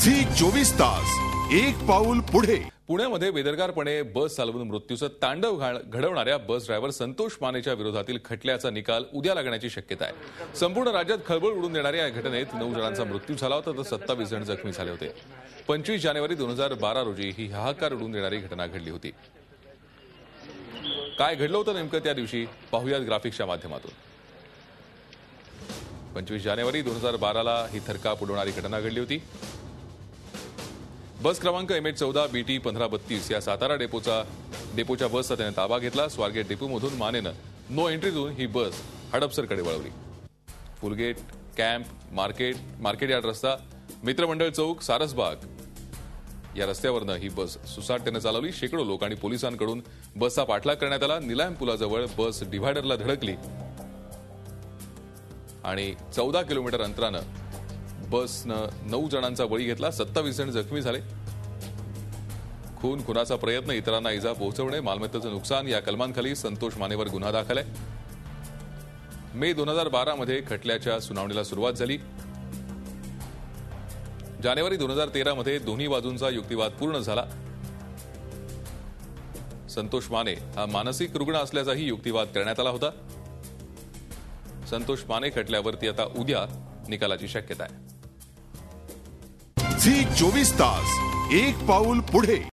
Zee 24 तास एक पाऊल पुढे। पुण्यामध्ये बेदरकारपणे बस चालवून मृत्यूचं तांडव घडवणाऱ्या बस ड्रायव्हर संतोष मानेच्या विरोधातील खटल्याचा निकाल उद्या लागण्याची शक्यता आहे। संपूर्ण राज्यात खळबळ उडून देणाऱ्या या घटनेत 9 जणांचा मृत्यू झाला होता तर 27 जण जखमी झाले होते। 25 जानेवारी 2012 रोजी ही हाहाकार उडून देणारी घटना घडली होती। काय घडलं होतं नेमकं त्या दिवशी पाहूयात ग्राफिक्सच्या माध्यमातून। 25 जानेवारी 2012ला ही थरकाप उडवणारी घटना घडली होती। बस क्रमांक MH14 BT 1532 या सातारा डेपोच्या बसचा त्याने ताबा घेतला। स्वारगेट डेपोमधून मानेनं नो एंट्रीतून ही बस हडपसरकडे वळवली। फुलगेट, कॅम्प, मार्केट यार्ड रस्ता, मित्रमंडळ चौक, सारसबाग या रस्त्यावरनं ही बस सुसाट्याने चालवली। शेकडो लोक आणि पोलिसांकडून बसचा पाठलाग करण्यात आला। निलाम पुलाजवळ बस डिव्हायडरला धडकली आणि 14 किलोमीटर अंतरानं बसनं 9 जणांचा बळी घेतला। 27 जण जखमी झाले। खुनाचा प्रयत्न, इतरांना इजा पोहोचवणे, मालमत्तेचं नुकसान या कलमांखाली संतोष मानेवर गुन्हा दाखल आहे। मे 2012 मध्ये खटल्याच्या सुनावणीला सुरुवात झाली। जानेवारी 2013 मध्ये दोन्ही बाजूंचा युक्तिवाद पूर्ण झाला। संतोष माने हा मानसिक रुग्ण असल्याचाही युक्तिवाद करण्यात आला होता। संतोष माने खटल्यावरती आता उद्या निकालाची शक्यता आहे। झी 24 तास एक पाऊल पुढे।